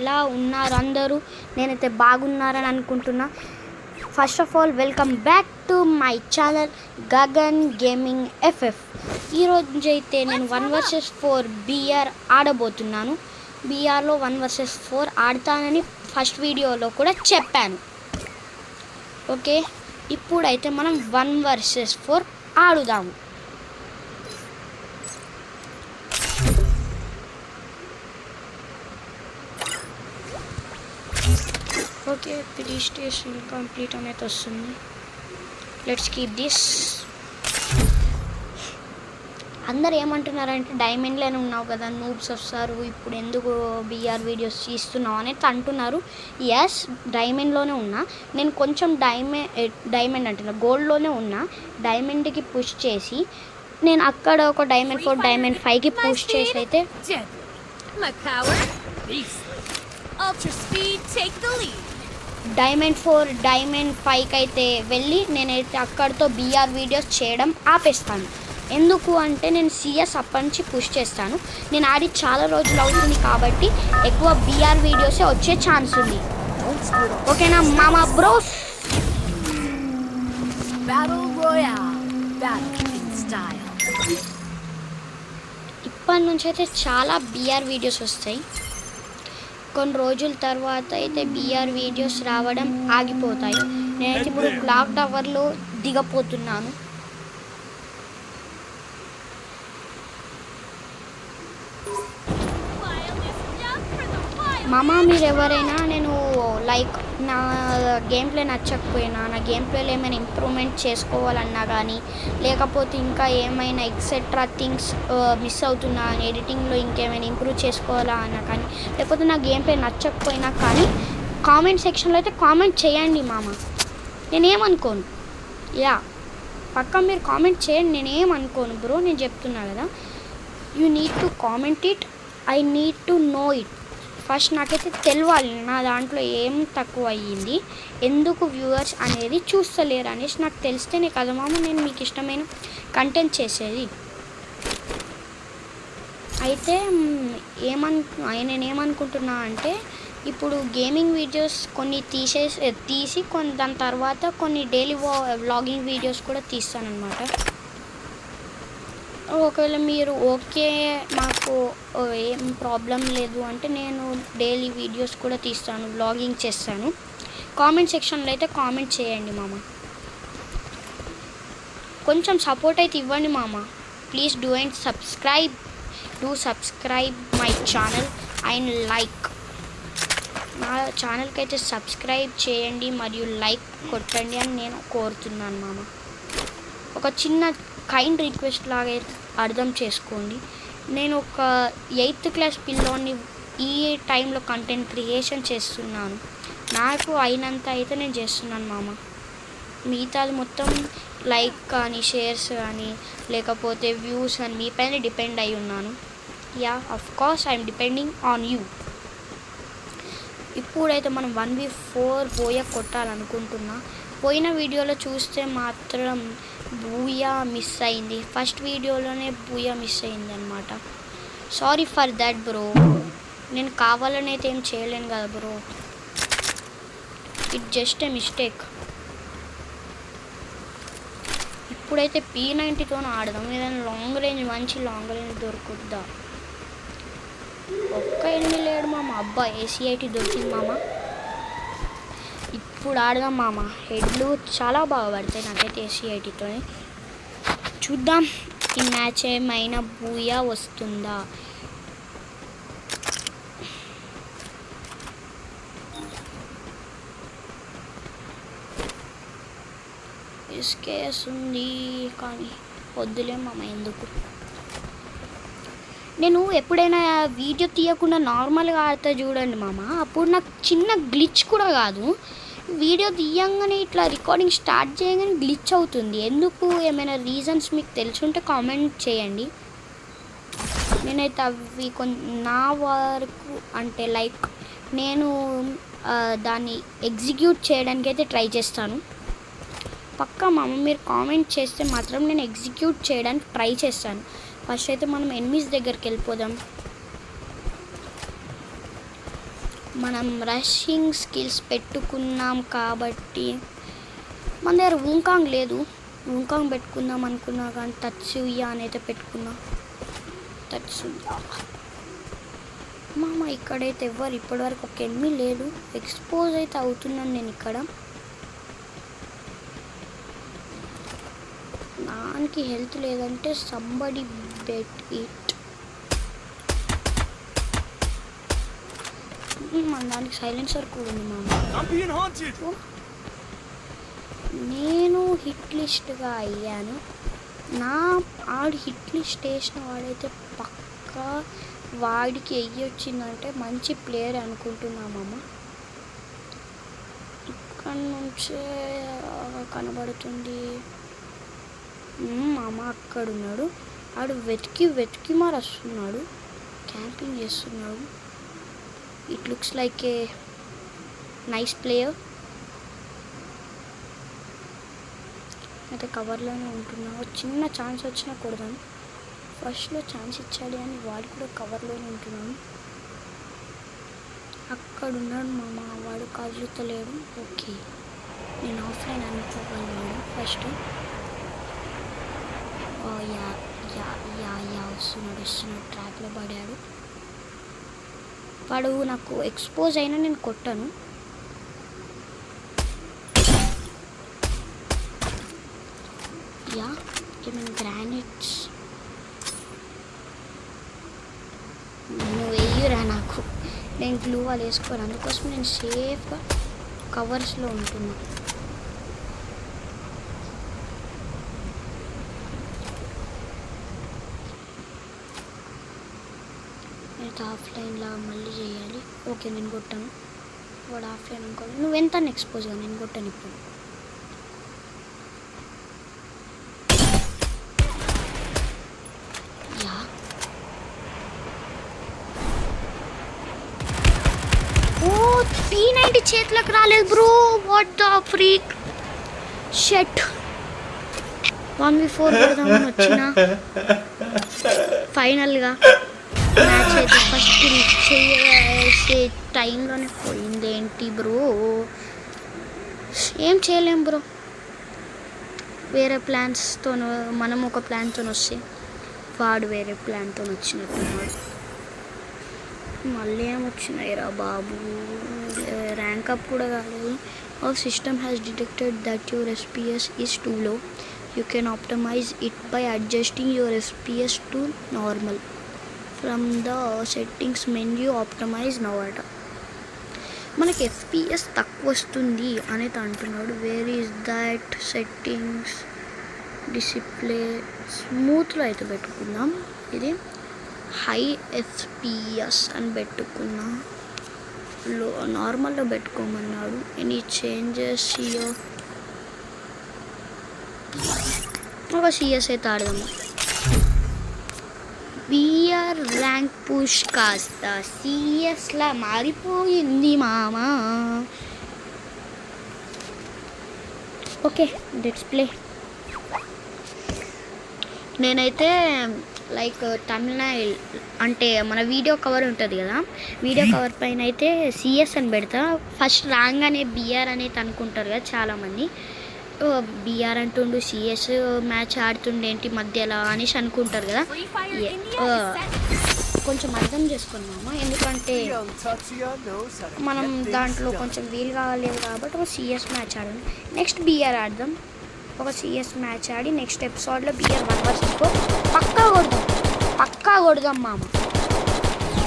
ఎలా ఉన్నారు అందరూ? నేనైతే బాగున్నారని అనుకుంటున్నా. First of all welcome back to my channel Gagan gaming FF. ఈరోజు అయితే నేను 1 vs 4 BR ఆడబోతున్నాను. BRలో 1 vs 4 ఆడతానని ఫస్ట్ వీడియోలో కూడా చెప్పాను. ఓకే, ఇప్పుడైతే మనం 1 vs 4 ఆడుదాము. ఓకే, రిజిస్ట్రేషన్ కంప్లీట్ అనేది వస్తుంది. Let's keep this. అందరు ఏమంటున్నారంటే డైమండ్లోనే ఉన్నావు కదా, నూబ్స్ వస్తారు, ఇప్పుడు ఎందుకు BR వీడియోస్ తీస్తున్నావు అనేది అంటున్నారు. ఎస్, డైమండ్లోనే ఉన్నా నేను. కొంచెం డైమండ్ అంటున్నా, గోల్డ్లోనే ఉన్నా. డైమండ్కి పుష్ చేసి నేను అక్కడ ఒక డైమండ్ 4 డైమండ్ 5కి పుష్ చేసి అయితే డైమండ్ 4 డైమండ్ 5కి అయితే వెళ్ళి నేనైతే అక్కడితో BR వీడియోస్ చేయడం ఆపేస్తాను. ఎందుకు అంటే నేను CS అప్పటి నుంచి పుష్ చేస్తాను. నేను ఆడి చాలా రోజులు అవుతుంది కాబట్టి ఎక్కువ BR వీడియోసే వచ్చే ఛాన్స్ ఉంది. ఓకేనా మామా బ్రోస్? ఇప్పటి నుంచి అయితే చాలా BR వీడియోస్ వస్తాయి. కొన్ని రోజుల తర్వాత అయితే BR వీడియోస్ రావడం ఆగిపోతాయి. నేనైతే ఇప్పుడు క్లాక్ టవర్లో దిగపోతున్నాను. మామ, మీరు ఎవరైనా నేను లైక్ నా గేమ్ ప్లే నచ్చకపోయినా, నా గేమ్ ప్లేలో ఏమైనా ఇంప్రూవ్మెంట్ చేసుకోవాలన్నా కానీ, లేకపోతే ఇంకా ఏమైనా ఎక్సెట్రా థింగ్స్ మిస్ అవుతున్నా అని, ఎడిటింగ్లో ఇంకేమైనా ఇంప్రూవ్ చేసుకోవాలా అన్నా కానీ, లేకపోతే నా గేమ్ ప్లే నచ్చకపోయినా కానీ కామెంట్ సెక్షన్లో అయితే కామెంట్ చేయండి మామ. నేనేమనుకోను. పక్కా మీరు కామెంట్ చేయండి, నేనేమనుకోను బ్రో. నేను చెప్తున్నా కదా, you need to comment it, I need to know it. First నాకైతే తెలియాలి నా దాంట్లో ఏం తక్కువ అయ్యింది, ఎందుకు వ్యూవర్స్ అనేది చూస్తలేరు అనేసి నాకు తెలిస్తేనే కదా మామ నేను మీకు ఇష్టమైన కంటెంట్ చేసేది. అయితే నేనేమనుకుంటున్నా అంటే, ఇప్పుడు గేమింగ్ వీడియోస్ కొన్ని తీసి దాని తర్వాత కొన్ని డైలీ వ్లాగింగ్ వీడియోస్ కూడా తీస్తానన్నమాట. ఒకవేళ మీరు ఓకే, మాకు ఏం ప్రాబ్లం లేదు అంటే నేను డైలీ వీడియోస్ కూడా తీస్తాను, వ్లాగింగ్ చేస్తాను. కామెంట్ సెక్షన్లో అయితే కామెంట్ చేయండి మామ. కొంచెం సపోర్ట్ అయితే ఇవ్వండి మామ. Please subscribe my channel and like. నా ఛానల్కి అయితే సబ్స్క్రైబ్ చేయండి మరియు లైక్ కొట్టండి అని నేను కోరుతున్నాను మామ. ఒక చిన్న కైండ్ రిక్వెస్ట్ లాగా అర్థం చేసుకోండి. నేను ఒక 8th క్లాస్ పిల్లోని ఈ టైంలో కంటెంట్ క్రియేషన్ చేస్తున్నాను. నాకు అయినంత అయితే నేను చేస్తున్నాను మామ. మిగతాది మొత్తం లైక్ కానీ, షేర్స్ కానీ, లేకపోతే వ్యూస్ అని మీ పైన డిపెండ్ అయి ఉన్నాను. Of course I'm depending on you. ఇప్పుడైతే మనం 1v4 బోయ కొట్టాలనుకుంటున్నా. పోయిన వీడియోలో చూస్తే మాత్రం బూయా మిస్ అయింది. ఫస్ట్ వీడియోలోనే బూయా మిస్ అయింది అనమాట. Sorry for that bro. నేను కావాలని అయితే ఏం చేయలేను కదా bro, it just a mistake. ఇప్పుడైతే P90తో ఆడదాం. ఏదైనా మంచి లాంగ్ రేంజ్ దొరుకుద్దా? ఒక్క ఎనిమిది లేడు మామ. అబ్బా, ACIT దొరికింది మామ. ఇప్పుడు ఆడదాం మామ. హెడ్లు చాలా బాగా పడతాయి నాకైతే ACITతో. చూద్దాం ఈ మ్యాచ్ ఏమైనా బూయా వస్తుందా. SKS ఉంది కానీ వద్దులే మామ, ఎందుకు. నేను ఎప్పుడైనా వీడియో తీయకుండా నార్మల్గా ఆడితే చూడండి మామ, అప్పుడు నాకు చిన్న గ్లిచ్ కూడా కాదు, వీడియో తీయంగానే ఇట్లా రికార్డింగ్ స్టార్ట్ చేయగానే గ్లిచ్ అవుతుంది. ఎందుకు? ఏమైనా రీజన్స్ మీకు తెలుసుంటే కామెంట్ చేయండి. నేనైతే అవి నా వరకు అంటే లైక్ నేను దాన్ని ఎగ్జిక్యూట్ చేయడానికి అయితే ట్రై చేస్తాను. పక్కా మామ, మీరు కామెంట్ చేస్తే మాత్రం నేను ఎగ్జిక్యూట్ చేయడానికి ట్రై చేస్తాను. ఫస్ట్ అయితే మనం ఎనిమీస్ దగ్గరికి వెళ్ళిపోదాం. మనం రషింగ్ స్కిల్స్ పెట్టుకున్నాం కాబట్టి మన దగ్గర వుంకాంగ్ లేదు. వుంకాంగ్ పెట్టుకుందాం అనుకున్నా కానీ తత్సుయా అనైతే పెట్టుకున్నా. తత్సుయా మామ ఇక్కడైతే ఎవ్వరు ఇప్పటివరకు ఒక ఎనిమి లేదు. ఎక్స్పోజ్ అయితే అవుతున్నాను నేను ఇక్కడ. దానికి హెల్త్ లేదంటే సంబడి బెట్ ఇట్. మన దానికి సైలెన్సర్ కూడా ఉంది మామ. నేను హిట్ లిస్ట్గా అయ్యాను. ఆడు హిట్ లిస్ట్ వేసిన వాడైతే పక్కా వాడికి ఎయ్యొచ్చిందంటే మంచి ప్లేయర్ అనుకుంటున్నామమ్మ. ఇక్కడ నుంచే కనబడుతుంది మామ. అక్కడున్నాడు ఆడు. వెతికి మరి వస్తున్నాడు. క్యాంపింగ్ చేస్తున్నాడు. It looks like a nice player. అయితే కవర్లోనే ఉంటున్నా. చిన్న ఛాన్స్ వచ్చినా కొడదాను. ఫస్ట్లో ఛాన్స్ ఇచ్చాడు కానీ వాడు కూడా కవర్లోనే ఉంటున్నాను. అక్కడ ఉన్నాడు మామ. వాడు కదులుతలేడు. ఓకే నేను ఆఫ్లైన్ అనుకోగలిగాడు first. Yeah yeah yeah yeah వస్తున్నాడు. ట్రాప్లో పడాడు వాడు. నాకు ఎక్స్పోజ్ అయినా నేను కొట్టాను. యా ఏమైనా గ్రానైట్స్ నువ్వు వెయ్యిరా నాకు. నేను గ్లూ వాళ్ళు వేసుకోను. అందుకోసం నేను సేఫ్గా కవర్స్లో ఉంటున్నా. నేను ఆఫ్లైన్లా మళ్ళీ చేయాలి. ఓకే నేను కొట్టాను. వాడు ఆఫ్లైన్ అనుకోవాలి. నువ్వెంత ఎక్స్పోజ్గా నేను కొట్టాను ఇప్పుడు. P90 చేతులకు రాలేదు bro. What the freak shut. 1v4 కొడదామని వచ్చిన. ఫైనల్గా మ్యాచ్ అయితే ఫస్ట్ చేసే టైంలోనే పోయింది. ఏంటి బ్రో ఏం చేయలేం బ్రో. వేరే ప్లాన్స్తో మనం ఒక ప్లాన్తో వస్తే వాడు వేరే ప్లాన్తో వచ్చినట్టున్నాడు. మళ్ళీ ఏమొచ్చినాయి రా బాబు. ర్యాంక్ అప్ కూడా కాలేదు. Our system has detected that your FPS is too low. You can optimize it by adjusting your FPS to normal from the settings menu. Optimize now అట. మనకి FPS తక్కువ వస్తుంది అనేది అంటున్నాడు. Where is that settings? Display స్మూత్లో అయితే పెట్టుకుందాం. ఇది హై FPS అని పెట్టుకున్నా. నార్మల్లో పెట్టుకోమన్నాడు. ఎనీ చేంజెస్ ఇయో. ఒక CS అయితే ఆడదాము. బిఆర్ ర్యాంక్ పుష్ కాస్త CSలా మారిపోయింది మామా. Okay let's play. నేనైతే లైక్ తమిళనాడు అంటే మన వీడియో కవర్ ఉంటుంది కదా, వీడియో కవర్ పైన అయితే CS అని పెడతా. ఫస్ట్ రాగానే BR అనేది అనుకుంటారు కదా చాలామంది. BR అంటుండు CS మ్యాచ్ ఆడుతుండే ఏంటి మధ్యలో అనేసి అనుకుంటారు కదా. కొంచెం అర్థం చేసుకున్నాము. ఎందుకంటే మనం దాంట్లో కొంచెం వీలు కాలేదు కాబట్టి ఒక CS మ్యాచ్ ఆడదాం. నెక్స్ట్ BR ఆడదాం. ఒక CS మ్యాచ్ ఆడి నెక్స్ట్ ఎపిసోడ్లో BR 1 vs 4 పక్కా కొడదాం మామ.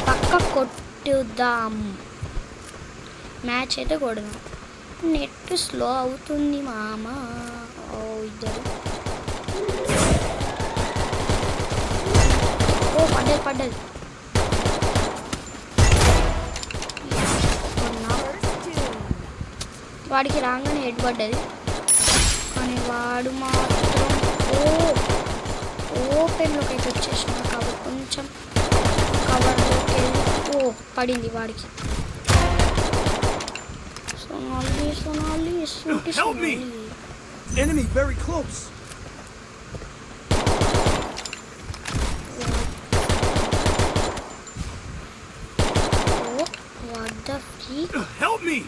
పక్కా కొట్టుదాం. మ్యాచ్ అయితే కొడదాం. నెట్ స్లో అవుతుంది మామ. ఇద్దరు పడ్డది. వాడికి రాగానే హెడ్ పడ్డది. కానీ వాడు మాత్రం ఓపెన్లోకి అయితే వచ్చేసిన కాబట్టి కొంచెం కవర్లోకి వెళ్ళి పడింది వాడికి. Sonali enemy very close. What the Help me!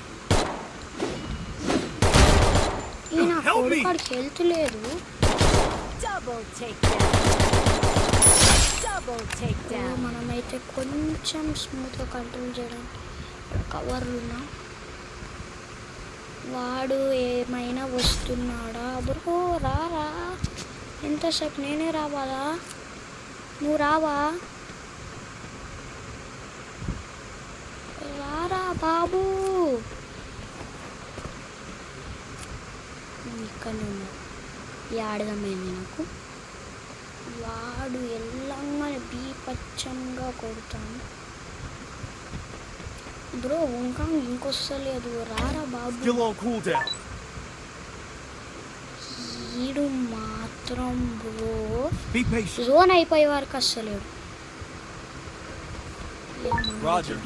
ఈయన కొడుకాడికి హెల్త్ లేదు. మనమైతే కొంచెం స్మూత్గా కంట్రోల్ చేయడానికి కవర్లు ఉన్నా. వాడు ఏమైనా వస్తున్నాడా? బ్రో రారా, ఎంతసేపు నేనే రావాలా? నువ్వు రావా? రారా బాబు. ఇక్కడ ఆడదమైంది నాకు. వాడు ఎల్లంగానే బీపచ్చంగా కొడతాను. బ్రో ఇంకా ఇంకొస్తలేదు. రారా బాబు. ఈడు మాత్రం బ్రో జోన్ అయిపోయే వరకు వస్తలేడు.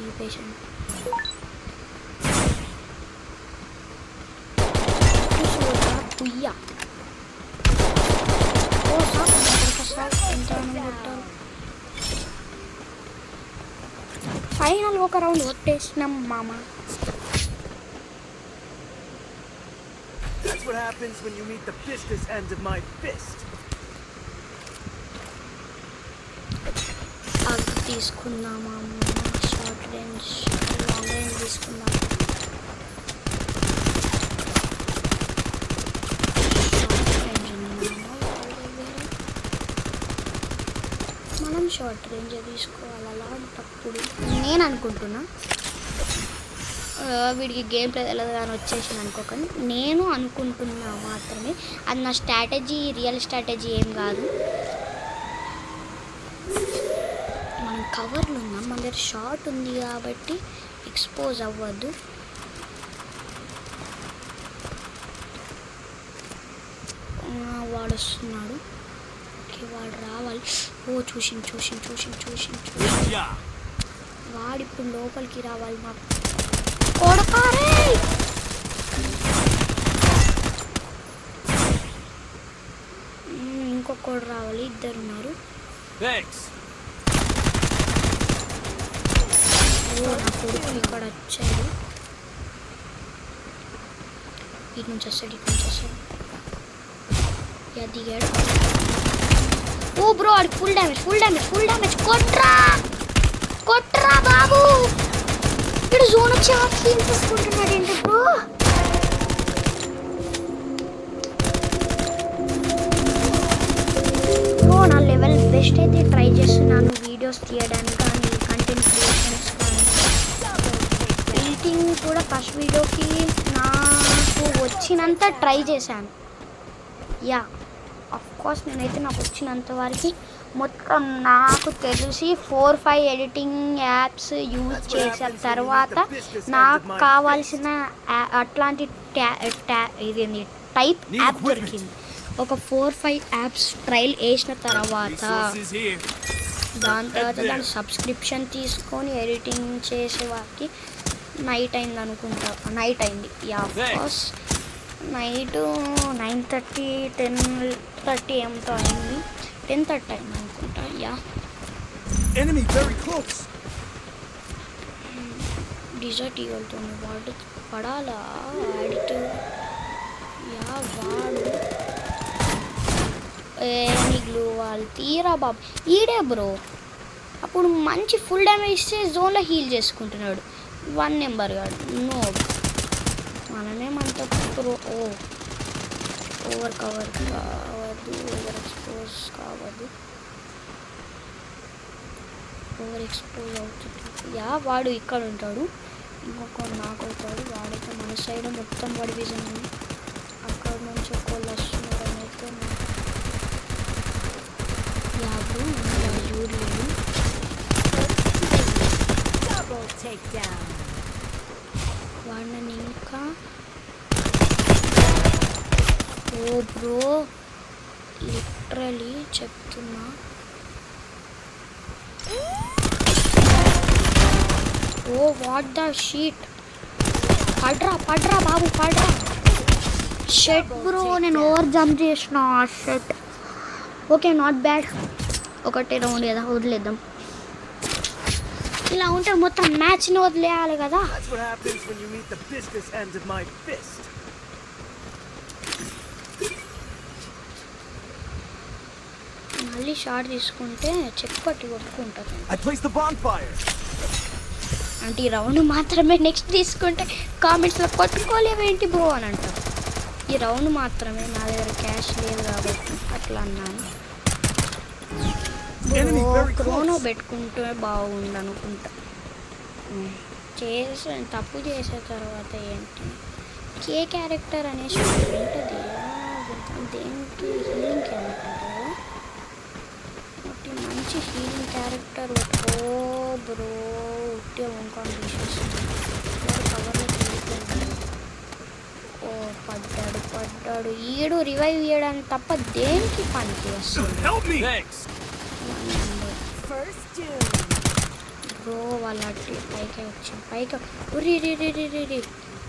Be patient. పుయ్యా ఫైనల్ ఒక రౌండ్ కొట్టేసినాం మామ. That's what happens when you meet the business end of my fist. అగ్ తీసుకుందామా? షార్ట్ రేంజ్, లాంగ్ రేంజ్ తీసుకుందాం. మనం షార్ట్ రేంజ్ తీసుకోవాలి. అలాంటప్పుడు నేను అనుకుంటున్నా, వీడికి గేమ్ ప్లే తెలియదు కానీ వచ్చేసింది అనుకోకండి. నేను అనుకుంటున్నా మాత్రమే. అది నా స్ట్రాటజీ, రియల్ స్ట్రాటజీ ఏం కాదు. మనం కవర్లు ఉన్నాం, మన దగ్గర షార్ట్ ఉంది కాబట్టి ఎక్స్పోజ్ అవ్వద్దు. వాడు వస్తున్నాడు. వాడు రావాలి. ఓ చూసి వాడు ఇప్పుడు లోపలికి రావాలి. మాకు కొడకారే. ఇంకొకడు రావాలి. ఇద్దరు ఉన్నారు. ఓ నా కొడుకు ఇక్కడ వచ్చాడు. ఇటు నుంచి వస్తాడు. దిగాడు. ఓ బ్రో వాడికి ఫుల్ డ్యామేజ్. కొట్రా బాబు. ఇక్కడ జోన్ వచ్చి క్లీన్ చేసుకుంటున్నాడు ఏంటి బ్రో? బ్రో నా లెవెల్ బెస్ట్ అయితే ట్రై చేస్తున్నాను వీడియోస్ తీయడానికి కానీ, కంటెంట్ క్రియేషన్స్ కానీ. ఎడిటింగ్ కూడా ఫస్ట్ వీడియోకి నాకు వచ్చినంత ట్రై చేశాను. యా అఫ్కోర్స్ నేనైతే నాకు వచ్చినంత వరకు మొత్తం నాకు తెలిసి 4-5 ఎడిటింగ్ యాప్స్ యూజ్ చేసిన తర్వాత నాకు కావాల్సిన అట్లాంటి ఇదేంటి టైప్ యాప్ దొరికింది. ఒక 4-5 యాప్స్ ట్రయల్ వేసిన తర్వాత దాని తర్వాత దాని సబ్స్క్రిప్షన్ తీసుకొని ఎడిటింగ్ చేసే వారికి నైట్ అయింది అనుకుంటా. నైట్ అయింది. యా అఫ్కోర్స్ నైట్ 9:30 10:30 ఏమిటో అయింది. 10:30 అయింది అనుకుంటా. యా డిజర్ట్ ఈగల్తో వాడు పడాలా యాడిటివ్. యా వాడు నీళ్ళు వాళ్ళు తీరా బాబు. ఈడే బ్రో అప్పుడు మంచి ఫుల్ డ్యామేజ్ ఇస్తే జోన్లో హీల్ చేసుకుంటున్నాడు. 1 నెంబర్ కాదు. నో మనమేమంత ప్రో. ఓవర్ కవర్ కావద్దు, ఓవర్ ఎక్స్పోజ్ కావద్దు. ఓవర్ ఎక్స్పోజ్ అవుతుంది. యా వాడు ఇక్కడ ఉంటాడు. ఇంకొక నాకు అవుతాడు. వాడైతే మన సైడ్ మొత్తం వాడి విజన్ ఉంది. అక్కడ నుంచి ఒకళ్ళు వస్తున్నారని అయితే యాభై చూడలేదు. వాడిని ఇంకా ఓ బ్రో లిటరలీ చెప్తున్నా. Oh what the shit. పడ్రా బాబు పడ్రా. షెట్ బ్రో నేను ఓవర్ జంప్ చేసిన. షెట్. Okay not bad. ఒకటే రౌండ్ కదా వదిలేద్దాం. ఇలా ఉంటే మొత్తం మ్యాచ్ని వదిలేయాలి కదా. That's what happens when you meet the business end of my fist. మళ్ళీ షార్ట్ తీసుకుంటే చెప్పట్టి కొట్టుకుంటుంది. I placed the bonfire. అంటే ఈ రౌండ్ మాత్రమే, నెక్స్ట్ తీసుకుంటే కామెంట్స్లో కొట్టుకోలేవేంటి బ్రో అని అంటారు. ఈ రౌండ్ మాత్రమే, నా దగ్గర క్యాష్ లేదు కాబట్టి అట్లా అన్నాను. క్రోనో పెట్టుకుంటే బాగుండు అనుకుంటా. తప్పు చేసే తర్వాత ఏంటి కే క్యారెక్టర్ అనేసి ఉంటుంది, దేనికి హీలింగ్ క్యారెక్టర్ కదా, ఒకటి మంచి హీలింగ్ క్యారెక్టర్ ఓ బ్రో ఉట్టే వంకాన్ తీసేస్తుంది. కవర్లో తీసుకోండి. ఓ పడ్డాడు ఈడు రివైవ్ చేయడానికి తప్ప దేనికి పనికి వస్తుంది బ్రో. వాళ్ళ పైకే వచ్చింది, పైకి ఉరి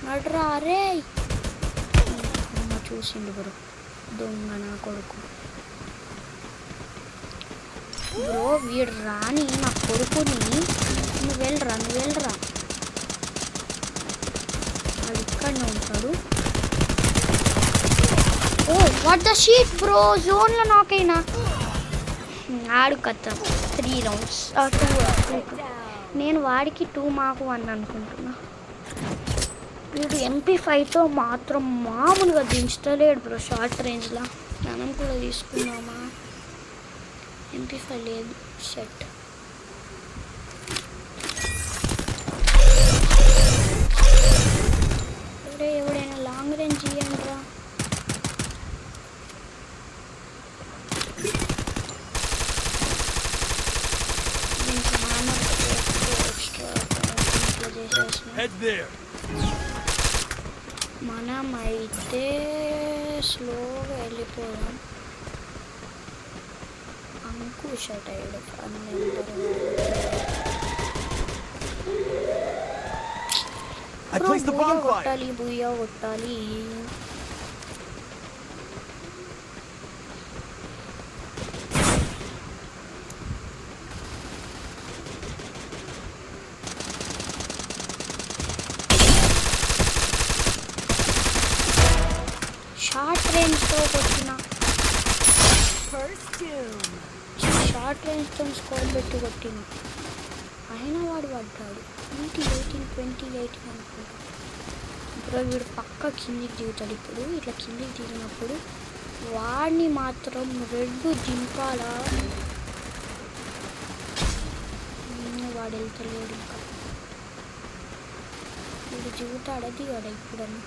నడ్రా అరే చూసిండు బ్రో, దొంగ నా కొడుకు బ్రో. వీడు రాని నా కొడుకుని, నువ్వు వెళ్ళరా వాడు ఇక్కడనే ఉంటాడు. Oh what the shit bro, జోన్లో నాకైనా ఆడు కథ 3 రౌండ్స్ 2. నేను వాడికి 2 మాకు 1 అనుకుంటున్నా. వీడు MP5తో మాత్రం మామూలుగా దించలేడు బ్రో షార్ట్ రేంజ్లో. మనం కూడా తీసుకున్నామా? MP5 లేదు షర్ట్. ఎవడైనా లాంగ్ రేంజ్ ఇవ్వండి రా. మనమైతే స్లోగా వెళ్ళిపోదాం. అంకుష్ అయ్యాడు బుయ్య కొట్టాలి. షార్ట్ రేంజ్తో కొట్టిన, షార్ట్ రేంజ్తో స్కోర్ పెట్టి కొట్టిన, అయినా వాడు పడ్డాడు. 2018 అనుకుంటా బ్రో. వీడు పక్క కిందికి దిగుతాడు. ఇప్పుడు ఇట్లా కిందికి దిగినప్పుడు వాడిని మాత్రం రెడ్ దింపాలా. వాడు వెళ్తలేడు ఇంకా. వీడు దిగుతాడా దిగాడా? ఇప్పుడన్నా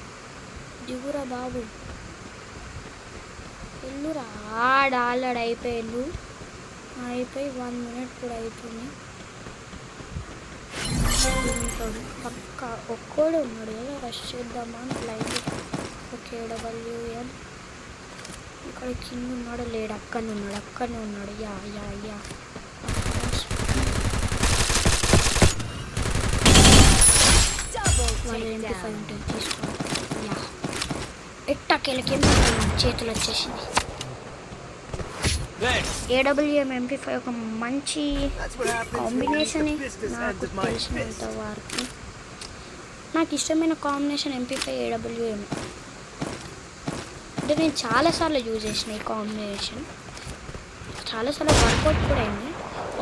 దిగురా బాబు, ఎల్లురా. ఆల్రెడీ అయిపోయి 1 మినిట్ కూడా అవుతుంది. పక్క ఒక్కడే ఉన్నాడు కదా, రష్ చేద్దామా లైన్. ఓకే WM ఇక్కడ కింద ఉన్నాడు, లేడు అక్కడనే ఉన్నాడు. యా వాళ్ళు MP5 ఉంటుంది తీసుకోండి. యా ఎట్టాకెళ్ళకి చేతులు వచ్చేసింది. AWM MP5 ఒక మంచి కాంబినేషన్. నాకు తెలిసినంత వరకు నాకు ఇష్టమైన కాంబినేషన్ MP5 AWM. అంటే నేను చాలాసార్లు యూజ్ చేసిన ఈ కాంబినేషన్, చాలాసార్లు వర్కౌట్ కూడా అయింది.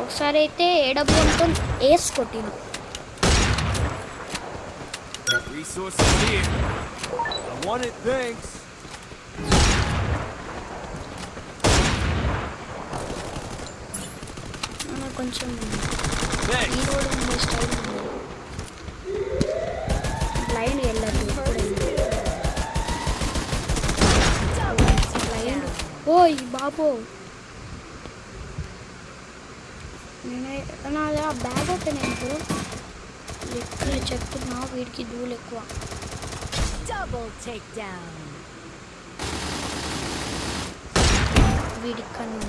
ఒకసారి అయితే AWMతో ఏస్ కొట్టిన. కొంచెం ఈ రోడ్ ఉండే స్టైల్ బ్లైండ్ వెళ్ళదు బ్లైండ్. ఓయ్ బాబో, నా బ్యాగ్ ఓపెన్ అయింది. ఎక్కువ చెప్తున్నా వీడికి దూలు ఎక్కువ. వీడికన్నా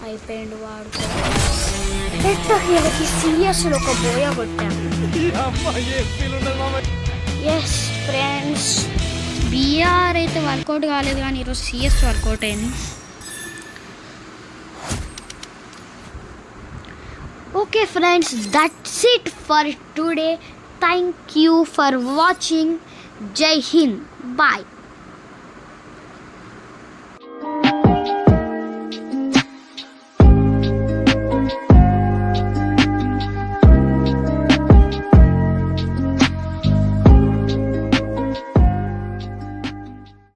అయిపోయిండు వాడు. సీరియస్లో ఒక బోయ కొట్టాను. ఎస్ ఫ్రెండ్స్, బిఆర్ అయితే వర్కౌట్ కాలేదు కానీ ఈరోజు CS వర్కౌట్ అయింది. Okay friends, that's it for today. Thank you for watching. Jai Hind. Bye.